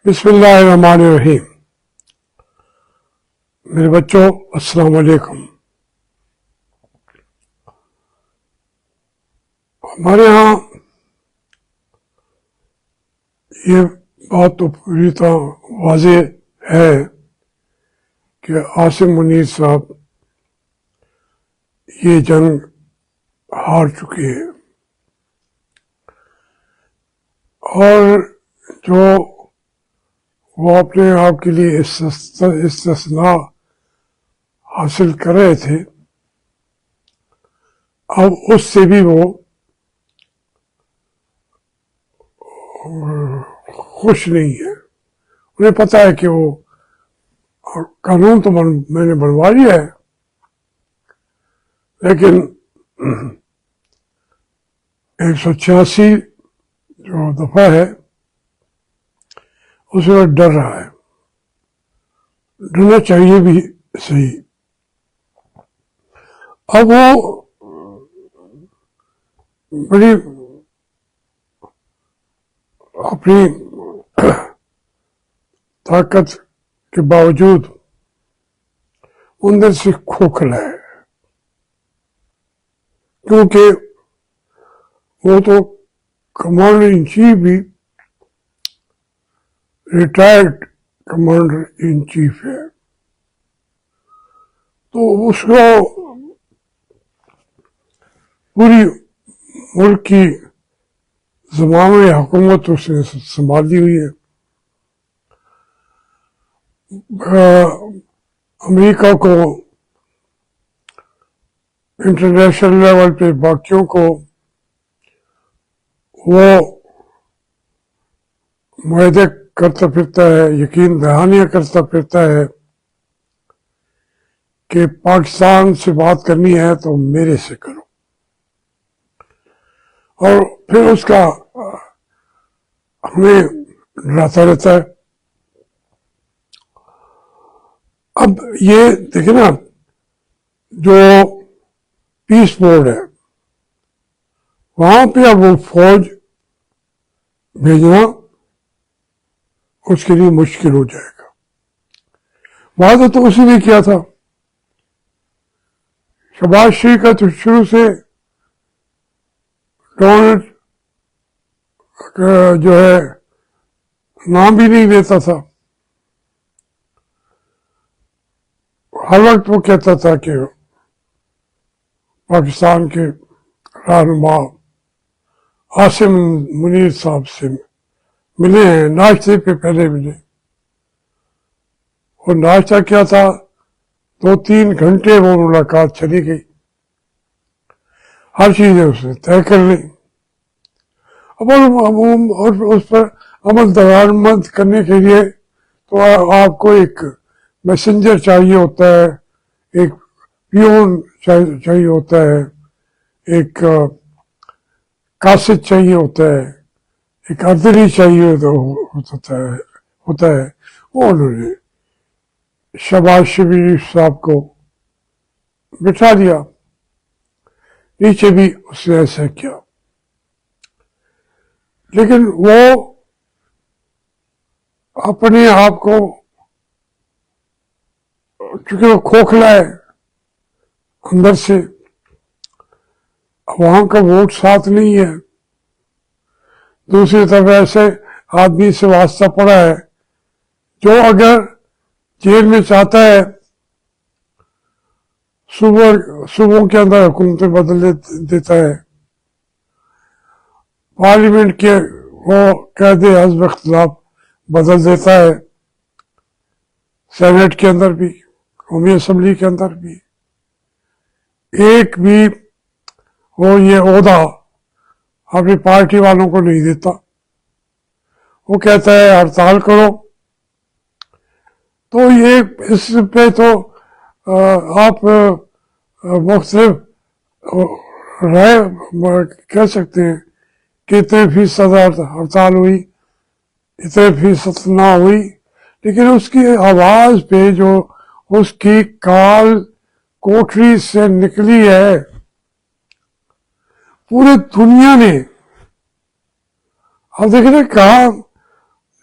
بسم اللہ الرحمن الرحیم۔ میرے بچوں السلام علیکم۔ ہمارے ہاں یہ بات تو پوری طرح واضح ہے کہ عاصم منیر صاحب یہ جنگ ہار چکے ہیں، اور جو وہ اپنے آپ کے لیے استثناء حاصل کر رہے تھے، اب اس سے بھی وہ خوش نہیں ہے۔ انہیں پتہ ہے کہ وہ قانون تو میں نے بنوا لیا ہے، لیکن 186 جو دفعہ ہے اس میں ڈر رہا ہے۔ ڈرنا چاہیے بھی صحیح۔ اب وہ بڑی اپنی طاقت کے باوجود اندر سے کھوکھلا ہے، کیونکہ وہ تو کمانڈر ان چیف بھی ریٹائرڈ کمانڈر ان چیف ہے، تو اس کو پوری ملک کی زمام حکومت اس نے سنبھالی ہوئی ہے۔ امریکہ کو، انٹرنیشنل لیول پہ باقیوں کو وہ معاہدے کرتا پھرتا ہے، یقین دہانیاں کرتا پھرتا ہے کہ پاکستان سے بات کرنی ہے تو میرے سے کرو، اور پھر اس کا ہمیں ڈراتا رہتا ہے۔ اب یہ دیکھیں نا، جو پیس بورڈ ہے وہاں پہ اب وہ فوج بھیجنا اس کے لیے مشکل ہو جائے گا۔ وعدہ تو اسی نے کیا تھا۔ شہباز شریف کا تو شروع سے ڈونلڈ جو ہے نام بھی نہیں لیتا تھا۔ ہر وقت وہ کہتا تھا کہ پاکستان کے رہنما عاصم منیر صاحب سے ملے ہیں، ناشتے پہ پہلے ملے، اور ناشتہ کیا تھا، 2-3 گھنٹے وہ ملاقات چلی گئی، ہر چیزیں اس نے طے کر لی۔ اب اس پر عمل درآمد کرنے کے لیے تو آپ کو ایک میسنجر چاہیے ہوتا ہے، ایک پیون چاہیے ہوتا ہے، ایک قاصد چاہیے ہوتا ہے، ایک اردری چاہیے ہوتا ہے۔ وہ انہوں نے شہباز شریف صاحب کو بٹھا دیا، نیچے بھی اس نے ایسا کیا، لیکن وہ اپنے آپ کو، چونکہ وہ کھوکھلا ہے اندر سے، عوام کا ووٹ ساتھ نہیں ہے، دوسری طرف ایسے آدمی سے واسطہ پڑا ہے جو اگر جیل میں چاہتا ہے صوبوں کے اندر حکومتیں بدل دیتا ہے، پارلیمنٹ کے وہ قید حزب اختلاف بدل دیتا ہے، سینٹ کے اندر بھی، قومی اسمبلی کے اندر بھی، ایک بھی وہ یہ عہدہ اپنی پارٹی والوں کو نہیں دیتا۔ وہ کہتا ہے ہڑتال کرو، تو یہ اس پہ تو آپ مختلف رائے کہہ سکتے ہیں کہ اتنے فیصد ہڑتال ہوئی، اتنے فیصد نہ ہوئی، لیکن اس کی آواز پہ جو اس کی کال کوٹری سے نکلی ہے، پورے دنیا نے، اب دیکھیں نا کہاں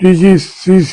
DGCC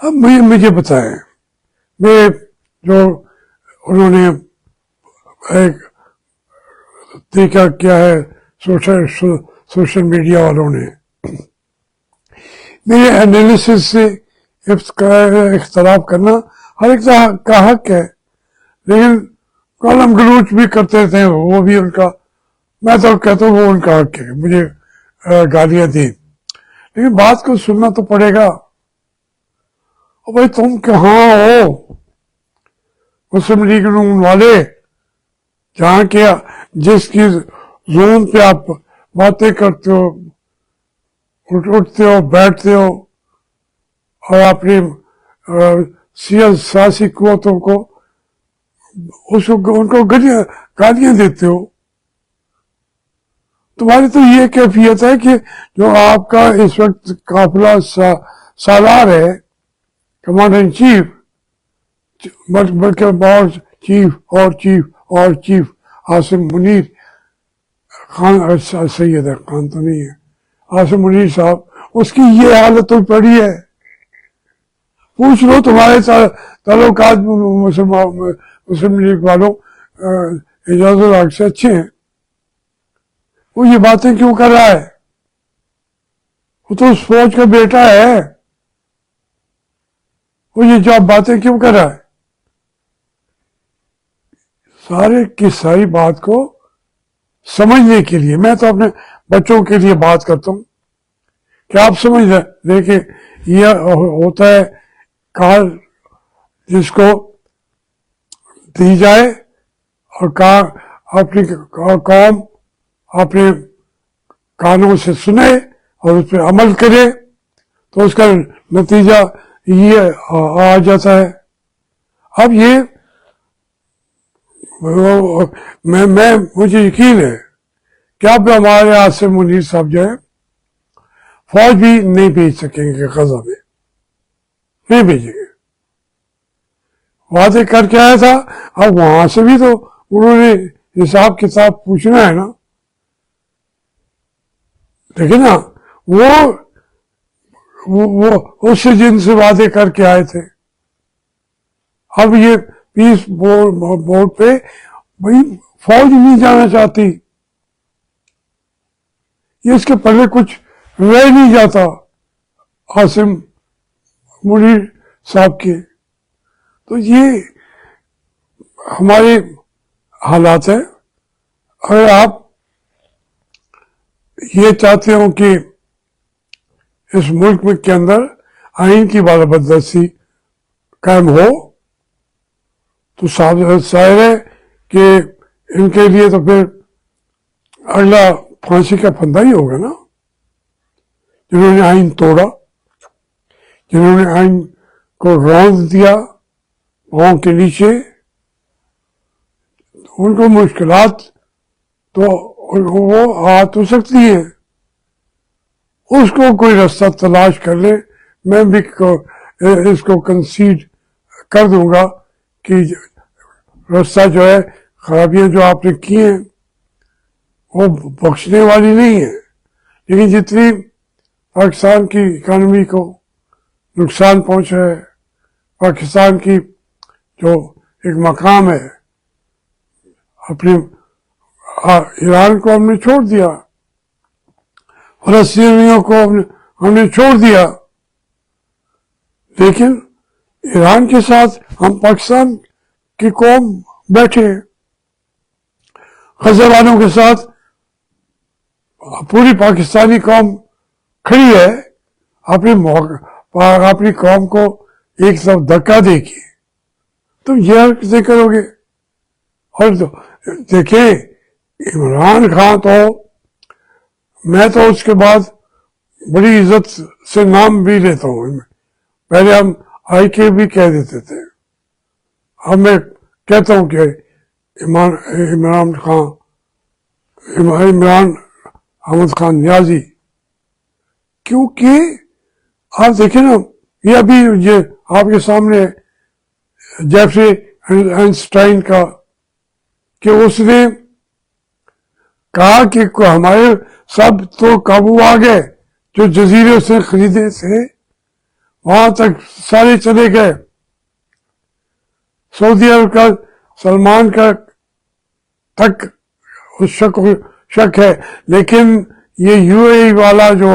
اب مجھے بتائیں، میں جو انہوں نے ایک طریقہ کیا ہے سوشل میڈیا والوں نے، میرے انالیسس سے اختلاف کرنا ہر ایک کا حق ہے، لیکن کالم گلوچ بھی کرتے تھے، وہ بھی ان کا، میں تو کہتا ہوں وہ ان کا حق ہے مجھے گالیاں دی، لیکن بات کو سننا تو پڑے گا۔ اور بھائی تم کہاں ہو مسلم لیگ نون والے، جہاں کیا جس کی زون پہ آپ باتیں کرتے ہو، اٹھتے ہو، بیٹھتے ہو، اور اپنی سیاسی قوتوں کو ان کو گالیاں دیتے ہو۔ تمہاری تو یہ کیفیت ہے کہ جو آپ کا اس وقت قافلہ سالار ہے، کمانڈر ان چیف، بلکہ اور چیف عاصم منیر خان، سید خان تو نہیں ہے، عاصم منیر صاحب، اس کی یہ حالت تو پڑی ہے۔ پوچھ لو تمہارے تعلقات مسلم لیگ والوں اعجاز الحق سے اچھے ہیں، وہ یہ باتیں کیوں کر رہا ہے؟ وہ تو اس فوج کا بیٹا ہے، وہ یہ جو باتیں کیوں کر رہا ہے؟ سارے کی ساری بات کو سمجھنے کے لیے، میں تو اپنے بچوں کے لیے بات کرتا ہوں کہ آپ سمجھ لیں کہ یہ ہوتا ہے کار جس کو دی جائے، اور اپنی قوم اپنے کانوں سے سنے اور اس پہ عمل کرے تو اس کا نتیجہ یہ آ جاتا ہے۔ اب یہ مجھے یقین ہے کہ اب ہمارے عاصم منیر صاحب جو ہے فوج بھی نہیں بھیج سکیں گے غزہ میں، نہیں بھیجیں گے، وعدے کر کے آیا تھا، اب وہاں سے بھی تو انہوں نے حساب کتاب پوچھنا ہے نا، لیکن نا وہ اس سے جن سے وعدے کر کے آئے تھے، اب یہ پیس بورڈ پہ بھائی فوج نہیں جانا چاہتی، یہ اس کے پہلے کچھ رہ نہیں جاتا عاصم منیر صاحب کے، تو یہ ہمارے حالات ہیں۔ اگر آپ یہ چاہتے ہو کہ اس ملک میں کے اندر آئین کی بالابردستی قائم ہو تو ظاہر ہے کہ ان کے لیے تو پھر اگلا پھانسی کا پھندا ہی ہوگا نا، جنہوں نے آئین توڑا، جنہوں نے آئین کو روند دیا پاؤں کے نیچے، ان کو مشکلات تو وہ آ تو سکتی ہیں، اس کو کوئی رستہ تلاش کر لے، میں بھی اس کو کنسیڈ کر دوں گا کہ راستہ جو ہے، خرابیاں جو آپ نے کی ہیں وہ بخشنے والی نہیں ہے، لیکن جتنی پاکستان کی اکانومی کو نقصان پہنچا ہے، پاکستان کی جو ایک مقام ہے، اپنے ایران کو ہم نے چھوڑ دیا، فلسطینیوں کو ہم نے چھوڑ دیا، لیکن ایران کے ساتھ ہم پاکستان کی قوم بیٹھے، غزہ والوں کے ساتھ پوری پاکستانی قوم کھڑی ہے، اپنی قوم کو ایک طرف دھکا دے کے، تم یہ کیسے کرو گے؟ اور دیکھیں عمران خان تو، میں تو اس کے بعد بڑی عزت سے نام بھی لیتا ہوں، پہلے ہم آئی کے بھی کہہ دیتے تھے، اب میں کہتا ہوں کہ عمران احمد خان نیازی، کیونکہ آپ دیکھیں نا، یہ ابھی آپ کے سامنے جیفری آئنسٹائن کا، کہ اس نے کہا کہ ہمارے سب تو قابو آ گئے جو جزیرے اس نے خریدے تھے، وہاں تک سارے چلے گئے. سعودی عرب کا سلمان کا تک شک ہے، لیکن یہ یو اے ای والا جو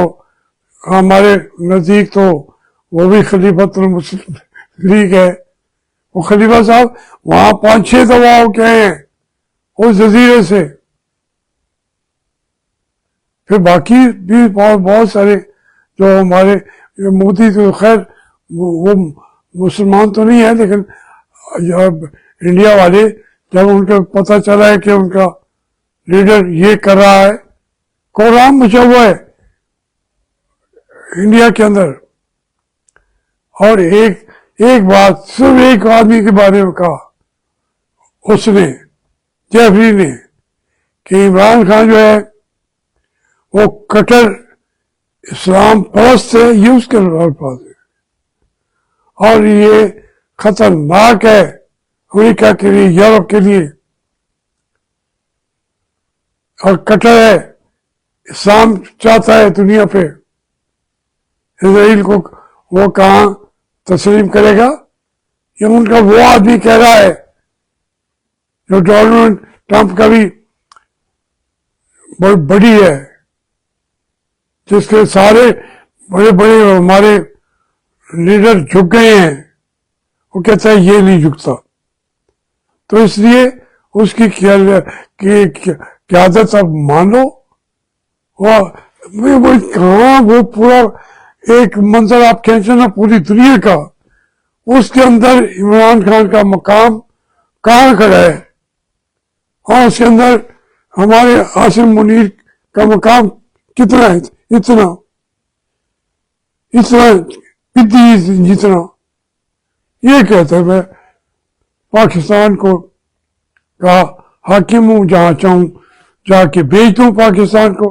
ہمارے نزدیک تو وہ بھی خلیفۃ المسلم لیگ ہے. وہ خلیفہ صاحب وہاں 5-6 دفعہ ہو کے آئے ہیں اس جزیرے سے. پھر باقی بھی بہت سارے جو ہمارے مودی تو خیر وہ مسلمان تو نہیں ہے، لیکن انڈیا والے جب ان کو پتہ چلا ہے کہ ان کا لیڈر یہ کر رہا ہے، کوحرام مچا ہوا ہے انڈیا کے اندر. اور ایک بات صرف ایک آدمی کے بارے میں کہا اس نے، جیفری نے، کہ عمران خان جو ہے وہ کٹر اسلام پرست ہے، یہ اس کے الفاظ ہے، اور یہ خطرناک ہے امریکہ کے لیے، یورپ کے لیے، اور کٹر ہے، اسلام چاہتا ہے دنیا پہ. اسرائیل کو وہ کہاں تسلیم کرے گا؟ یہ ان کا وہ آدمی کہہ رہا ہے جو ڈونلڈ ٹرمپ کا بھی بہت بڑی ہے، جس کے سارے بڑے بڑے ہمارے لیڈر جھک گئے ہیں. وہ کہتا ہے یہ نہیں جھکتا. تو اس لیے اس کی قیادت اب مانو. وہ کہاں وہ پورا ایک منظر آپ کھینچے نا پوری دنیا کا، اس کے اندر عمران خان کا مقام کہاں کھڑا ہے، اور اس کے اندر ہمارے عاصم منیر کا مقام کتنا ہے؟ اتنا جتنا. یہ کہتا ہے میں پاکستان کو کا حاکم ہوں، جہاں چاہوں جا کے بیچ دوں پاکستان کو.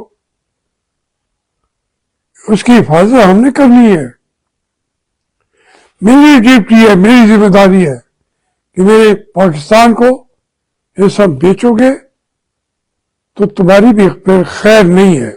اس کی حفاظت ہم نے کرنی ہے. میری ڈیوٹی ہے، میری ذمہ داری ہے کہ میرے پاکستان کو یہ سب بیچو گے تو تمہاری بھی خیر نہیں ہے.